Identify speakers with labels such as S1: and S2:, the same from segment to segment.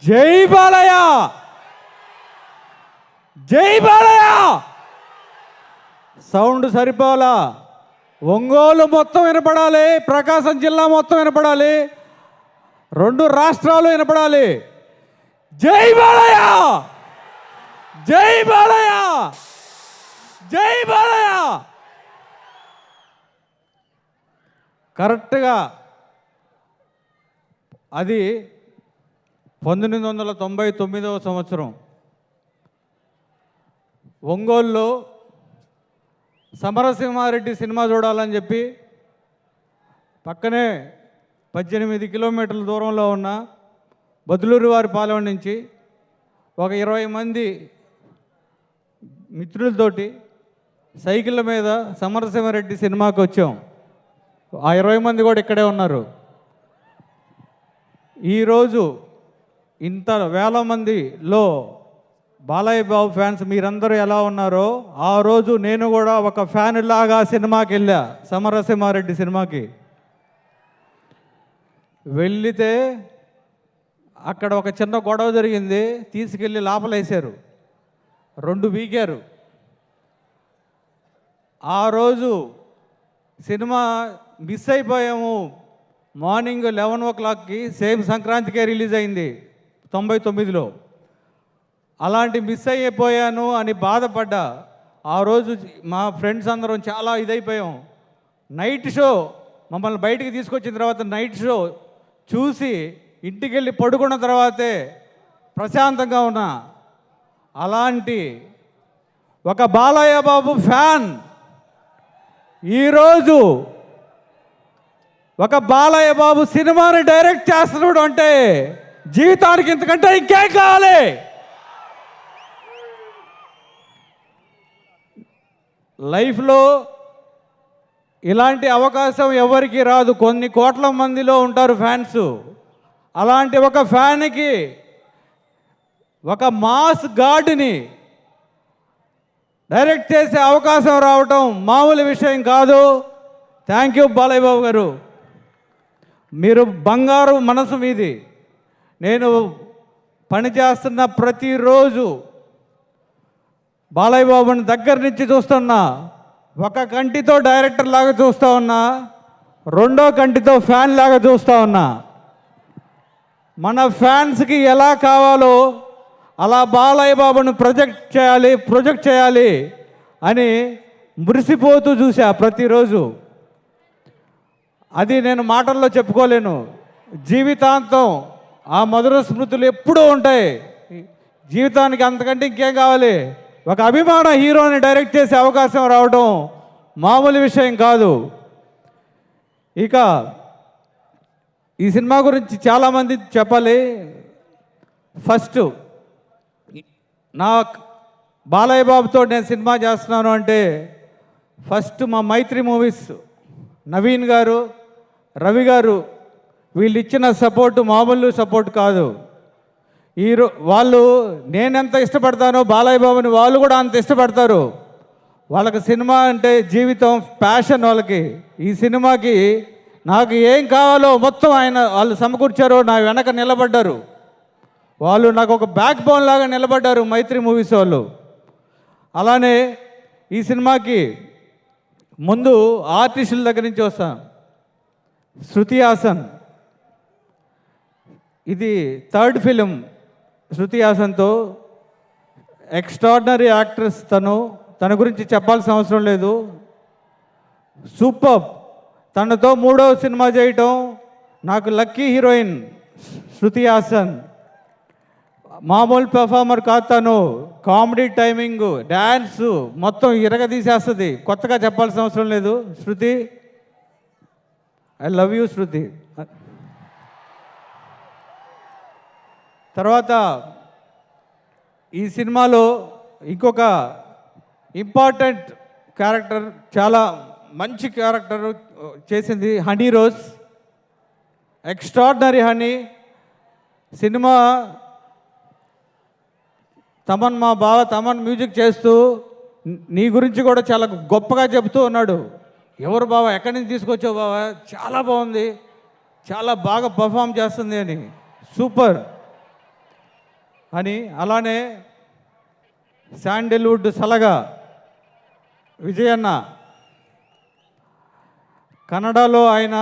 S1: జై బాలయ్య, జై బాలయ్య. సౌండ్ సరిపోలా. ఒంగోలు మొత్తం వినపడాలి, ప్రకాశం జిల్లా మొత్తం వినపడాలి, 2 రాష్ట్రాలు వినపడాలి. జై బాలయ్య, జై బాలయ్య, జై బాలయ్య. కరెక్ట్గా అది 1999వ సంవత్సరం ఒంగోలులో సమరసింహారెడ్డి సినిమా చూడాలని చెప్పి పక్కనే 18 కిలోమీటర్ల దూరంలో ఉన్న బదులూరు వారి పాలెం నుంచి ఒక 20 మంది మిత్రులతోటి సైకిళ్ళ మీద సమరసింహారెడ్డి సినిమాకి వచ్చాం. ఆ 20 మంది కూడా ఇక్కడే ఉన్నారు. ఈరోజు ఇంత వేల మందిలో బాలయ్య బాబు ఫ్యాన్స్ మీరందరూ ఎలా ఉన్నారో ఆ రోజు నేను కూడా ఒక ఫ్యాన్ లాగా సినిమాకి వెళ్ళా, సమరసింహారెడ్డి సినిమాకి వెళ్ళితే అక్కడ ఒక చిన్న గొడవ జరిగింది. తీసుకెళ్ళి లోపలేశారు, 2 వీకారు. ఆ రోజు సినిమా మిస్ అయిపోయాము. మార్నింగ్ 11 o'clockకి సేమ్ సంక్రాంతికే రిలీజ్ అయింది 99లో. అలాంటి మిస్ అయిపోయాను అని బాధపడ్డా. ఆ రోజు మా ఫ్రెండ్స్ అందరం చాలా ఇదైపోయాం. నైట్ షో మమ్మల్ని బయటికి తీసుకొచ్చిన తర్వాత నైట్ షో చూసి ఇంటికి వెళ్ళి పడుకున్న తర్వాతే ప్రశాంతంగా ఉన్నా. అలాంటి ఒక బాలయ్య బాబు ఫ్యాన్ ఈరోజు ఒక బాలయ్య బాబు సినిమాని డైరెక్ట్ చేస్తున్నాడు అంటే జీవితానికి ఇంతకంటే ఇంకేం కావాలి? లైఫ్లో ఇలాంటి అవకాశం ఎవరికి రాదు. కొన్ని కోట్ల మందిలో ఉంటారు ఫ్యాన్స్. అలాంటి ఒక ఫ్యాన్కి ఒక మాస్ గాడ్ని డైరెక్ట్ చేసే అవకాశం రావటం మామూలు విషయం కాదు. థ్యాంక్ యూ బాలయ్య బాబు గారు, మీరు బంగారు మనసు మీది. నేను పనిచేస్తున్న ప్రతిరోజు బాలయ్య బాబుని దగ్గర నుంచి చూస్తున్నా. ఒక కంటితో డైరెక్టర్ లాగా చూస్తూ ఉన్నా, 2వ కంటితో ఫ్యాన్ లాగా చూస్తూ ఉన్నా. మన ఫ్యాన్స్కి ఎలా కావాలో అలా బాలయ్య బాబుని ప్రొజెక్ట్ చేయాలి అని మురిసిపోతూ చూసా ప్రతిరోజు. అది నేను మాటల్లో చెప్పుకోలేను. జీవితాంతం ఆ మధుర స్మృతులు ఎప్పుడూ ఉంటాయి. జీవితానికి అంతకంటే ఇంకేం కావాలి? ఒక అభిమాన హీరోని డైరెక్ట్ చేసే అవకాశం రావడం మామూలు విషయం కాదు. ఇక ఈ సినిమా గురించి చాలామంది చెప్పాలి. ఫస్ట్ నా బాలయ్య బాబుతో నేను సినిమా చేస్తున్నాను అంటే ఫస్ట్ మా మైత్రి మూవీస్ నవీన్ గారు, రవి గారు వీళ్ళు ఇచ్చిన సపోర్టు మామూలు సపోర్ట్ కాదు. వాళ్ళు నేనెంత ఇష్టపడతానో బాలయ్య బాబుని వాళ్ళు కూడా అంత ఇష్టపడతారు. వాళ్ళకి సినిమా అంటే జీవితం, ప్యాషన్ వాళ్ళకి. ఈ సినిమాకి నాకు ఏం కావాలో మొత్తం వాళ్ళు సమకూర్చారు. నా వెనక నిలబడ్డారు. వాళ్ళు నాకు ఒక బ్యాక్ బోన్ లాగా నిలబడ్డారు మైత్రి మూవీస్ వాళ్ళు. అలానే ఈ సినిమాకి ముందు ఆర్టిస్టుల దగ్గర నుంచి వస్తాను. శృతి హాసన్, ఇది 3rd ఫిలిం శృతి హాసన్తో. ఎక్స్ట్రాడినరీ యాక్ట్రెస్ తన గురించి చెప్పాల్సిన అవసరం లేదు. సూపర్. తనతో 3వ సినిమా చేయటం నాకు లక్కీ. హీరోయిన్ శృతి హాసన్ మామూలు పెర్ఫార్మర్ కాదు. తను కామెడీ, టైమింగ్, డ్యాన్స్ మొత్తం ఇరగదీసేస్తుంది. కొత్తగా చెప్పాల్సిన అవసరం లేదు. శృతి, ఐ లవ్ యూ శృతి. తర్వాత ఈ సినిమాలో ఇంకొక ఇంపార్టెంట్ క్యారెక్టర్, చాలా మంచి క్యారెక్టర్ చేసింది honey rose. Extraordinary honey. Cinema మా బావ తమన్ మ్యూజిక్ చేస్తూ నీ గురించి కూడా చాలా గొప్పగా చెబుతూ ఉన్నాడు. ఎవరు బావ, ఎక్కడి నుంచి తీసుకొచ్చావు బావ, చాలా బాగుంది, చాలా బాగా పర్ఫామ్ చేస్తుంది అని. సూపర్. అని. అలానే శాండిల్వుడ్ సలగా విజయన్న, కన్నడలో ఆయన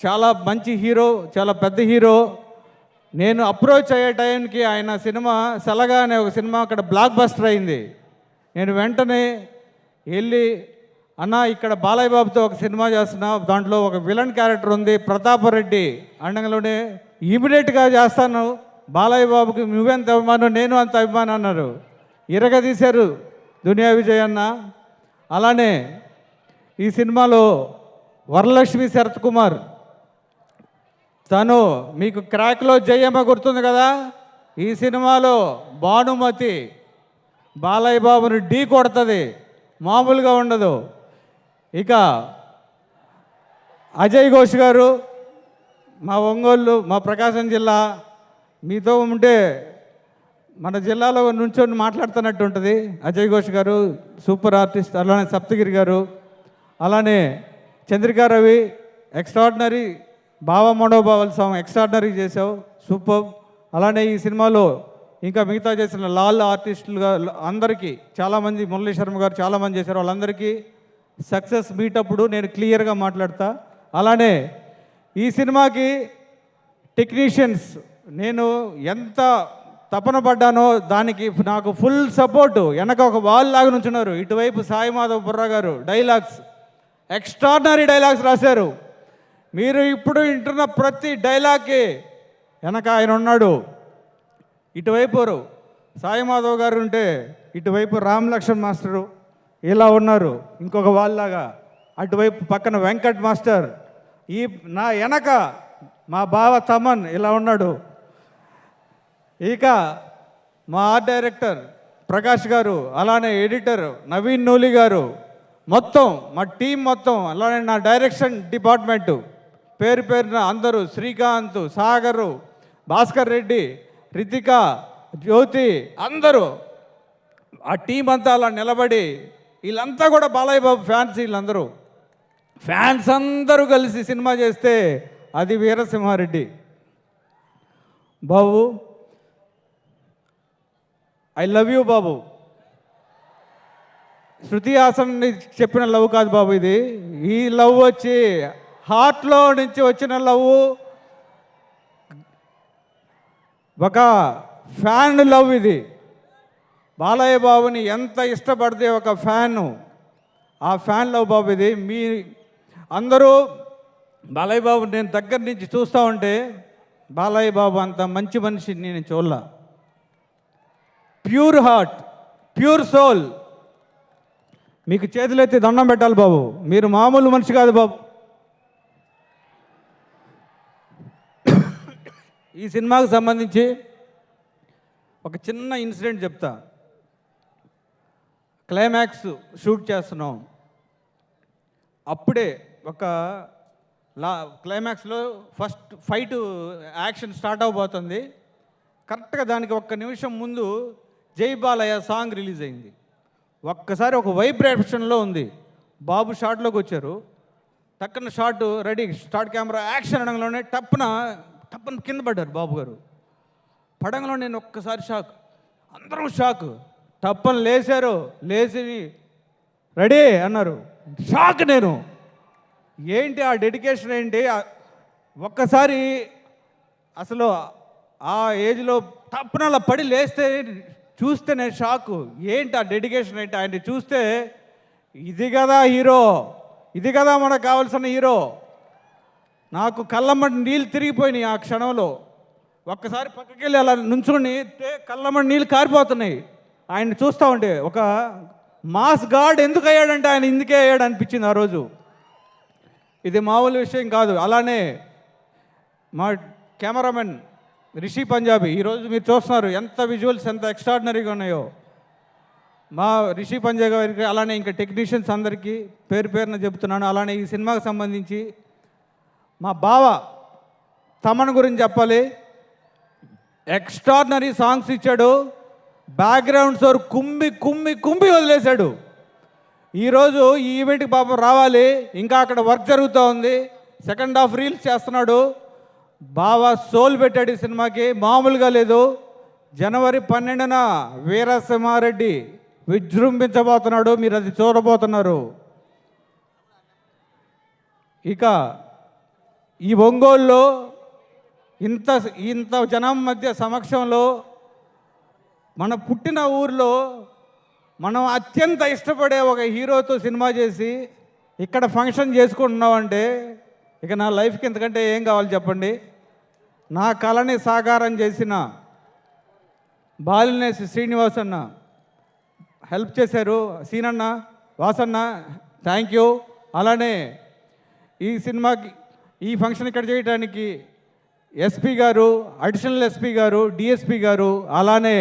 S1: చాలా మంచి హీరో, చాలా పెద్ద హీరో. నేను అప్రోచ్ అయ్యే టైంకి ఆయన సినిమా సలగా అనే ఒక సినిమా అక్కడ బ్లాక్ బస్టర్ అయింది. నేను వెంటనే వెళ్ళి, అన్న ఇక్కడ బాలయ్య బాబుతో ఒక సినిమా చేస్తున్నా, దాంట్లో ఒక విలన్ క్యారెక్టర్ ఉంది ప్రతాపరెడ్డి అండంలోనే, ఇమీడియట్గా చేస్తాను, బాలయ్య బాబుకి నువ్వెంత అభిమానం నేను అంత అభిమానం అన్నారు. ఇరగదీశారు దునియా విజయ్ అన్న. అలానే ఈ సినిమాలో వరలక్ష్మి శరత్ కుమార్, తను మీకు క్రాక్లో జయమ్మ గుర్తుంది కదా, ఈ సినిమాలో భానుమతి బాలయ్య బాబుని ఢీ కొడుతుంది, మామూలుగా ఉండదు. ఇక అజయ్ ఘోష్ గారు, మా ఒంగోలు, మా ప్రకాశం జిల్లా, మీతో ఉంటే మన జిల్లాలో నుంచొని మాట్లాడుతున్నట్టు ఉంటుంది. అజయ్ ఘోష్ గారు సూపర్ ఆర్టిస్ట్. అలానే సప్తగిరి గారు, అలానే చంద్రికా రవి, ఎక్స్ట్రాడినరీ భావ మనోభావాల సాంగ్ ఎక్స్ట్రాడినరీ చేసావు, సూపర్. అలానే ఈ సినిమాలో ఇంకా మిగతా చేసిన లాల్ ఆర్టిస్టులుగా అందరికీ చాలామంది, మురళీ శర్మ గారు చాలామంది చేశారు, వాళ్ళందరికీ సక్సెస్ మీట్ అప్పుడు నేను క్లియర్గా మాట్లాడతా. అలానే ఈ సినిమాకి టెక్నీషియన్స్ నేను ఎంత తపన పడ్డానో దానికి నాకు ఫుల్ సపోర్టు. వెనక ఒక వాల్ లాగా నుంచున్నారు. ఇటువైపు సాయి మాధవ్ బుర్రా గారు డైలాగ్స్, ఎక్స్ట్రాడినరీ డైలాగ్స్ రాశారు. మీరు ఇప్పుడు వింటున్న ప్రతి డైలాగ్కి వెనక ఆయన ఉన్నాడు. ఇటువైపు సాయి మాధవ్ గారు ఉంటే, ఇటువైపు రామ్ లక్ష్మణ్ మాస్టరు ఇలా ఉన్నారు ఇంకొక వాళ్ళలాగా, అటువైపు పక్కన వెంకట్ మాస్టర్, ఈ నా వెనక మా బావ తమన్ ఇలా ఉన్నాడు. ఇక మా ఆర్ట్ డైరెక్టర్ ప్రకాష్ గారు, అలానే ఎడిటర్ నవీన్ నూలి గారు, మొత్తం మా టీం మొత్తం, అలానే నా డైరెక్షన్ డిపార్ట్మెంటు పేరు పేరున అందరూ, శ్రీకాంత్, సాగరు, భాస్కర్ రెడ్డి, రితిక, జ్యోతి, అందరూ ఆ టీం అంతా అలా నిలబడి, వీళ్ళంతా కూడా బాలయ్య బాబు ఫ్యాన్స్. వీళ్ళందరూ ఫ్యాన్స్ అందరూ కలిసి సినిమా చేస్తే అది వీరసింహారెడ్డి. బాబు, ఐ లవ్ యూ బాబు. శృతి హాసన్ చెప్పిన లవ్ కాదు బాబు ఇది. ఈ లవ్ వచ్చి హార్ట్లో నుంచి వచ్చిన లవ్, ఒక ఫ్యాన్ లవ్ ఇది. బాలయ్య బాబుని ఎంత ఇష్టపడితే ఒక ఫ్యాను, ఆ ఫ్యాన్ లవ్ బాబు ఇది. మీ అందరూ బాలయ్య బాబు నేను దగ్గర నుంచి చూస్తూ ఉంటే, బాలయ్య బాబు అంత మంచి మనిషిని నేను చూడలా. Pure heart, pure soul. మీకు చేతులెత్తి దండం పెట్టాలి బాబు, మీరు మామూలు మనిషి కాదు బాబు. ఈ సినిమాకు సంబంధించి ఒక చిన్న ఇన్సిడెంట్ చెప్తా. క్లైమాక్స్ షూట్ చేస్తున్నాం, అప్పుడే ఒక క్లైమాక్స్లో ఫస్ట్ ఫైట్ యాక్షన్ స్టార్ట్ అవబోతుంది. కరెక్ట్గా దానికి ఒక్క నిమిషం ముందు జై బాలయ్య సాంగ్ రిలీజ్ అయింది. ఒక్కసారి ఒక వైబ్రేషన్లో ఉంది. బాబు షాట్లోకి వచ్చారు, టక్కన shot ready, start camera action అనడంలోనే టప్పన కింద పడ్డారు బాబు గారు. పడంలో నేను ఒక్కసారి షాక్, అందరం షాక్. టప్పన లేచారు, లేచి రెడీ అన్నారు. షాక్ నేను, ఏంటి ఆ డెడికేషన్ ఏంటి? ఒక్కసారి అసలు ఆ ఏజ్లో టప్పన అలా పడి లేస్తే చూస్తే నేను షాకు. ఏంటి ఆ డెడికేషన్ ఏంటి? ఆయన్ని చూస్తే ఇది కదా హీరో, ఇది కదా మనకు కావాల్సిన హీరో. నాకు కళ్ళమ్మటి నీళ్ళు తిరిగిపోయినాయి ఆ క్షణంలో. ఒక్కసారి పక్కకి వెళ్ళి అలా నుంచుని కళ్ళమ్మటి నీళ్ళు కారిపోతున్నాయి ఆయన్ని చూస్తూ ఉంటే. ఒక మాస్ గాడ్ ఎందుకు అయ్యాడంటే ఆయన ఇందుకే అయ్యాడు అనిపించింది ఆ రోజు. ఇది మామూలు విషయం కాదు. అలానే మా కెమెరామెన్ రిషి పంజాబీ, ఈరోజు మీరు చూస్తున్నారు ఎంత విజువల్స్ ఎంత ఎక్స్ట్రాడినరీగా ఉన్నాయో. మా రిషి పంజాబీ గారికి, అలానే ఇంకా టెక్నీషియన్స్ అందరికీ పేరు పేరున చెప్తున్నాను. అలానే ఈ సినిమాకి సంబంధించి మా బావ తమన్ గురించి చెప్పాలి. ఎక్స్ట్రాడినరీ సాంగ్స్ ఇచ్చాడు, బ్యాక్గ్రౌండ్ స్కోర్ కుమ్మి కుమ్మి కుమ్మి వదిలేశాడు. ఈరోజు ఈ ఈవెంట్కి పాపం రావాలి, ఇంకా అక్కడ వర్క్ జరుగుతూ ఉంది, సెకండ్ హాఫ్ రీల్స్ చేస్తున్నాడు. బాగా సోల్ పెట్టాడు ఈ సినిమాకి, మామూలుగా లేదు. జనవరి 12న వీరసింహారెడ్డి విజృంభించబోతున్నాడు. మీరు అది చూడబోతున్నారు. ఇక ఈ ఒంగోలులో ఇంత ఇంత జనం మధ్య సమక్షంలో మన పుట్టిన ఊర్లో మనం అత్యంత ఇష్టపడే ఒక హీరోతో సినిమా చేసి ఇక్కడ ఫంక్షన్ చేసుకుంటున్నామంటే ఇక నా లైఫ్కి ఇంతకంటే ఏం కావాలి చెప్పండి. నా కళని సాకారం చేసిన బాలినేసి శ్రీనివాస్ అన్న హెల్ప్ చేశారు. సీనన్న, వాసన్న, థ్యాంక్ యూ. అలానే ఈ సినిమాకి ఈ ఫంక్షన్ ఇక్కడ చేయడానికి ఎస్పీ గారు, అడిషనల్ ఎస్పీ గారు, డిఎస్పీ గారు, అలానే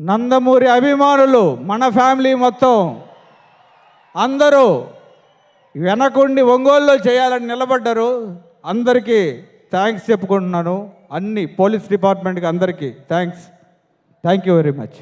S1: నందమూరి అభిమానులు, మన ఫ్యామిలీ మొత్తం అందరూ వెనకుండి ఒంగోలులో చేయాలని నిలబడ్డారు. అందరికీ థ్యాంక్స్ చెప్పుకుంటున్నాను. అన్ని పోలీస్ డిపార్ట్మెంట్కి అందరికీ థ్యాంక్ యూ వెరీ మచ్.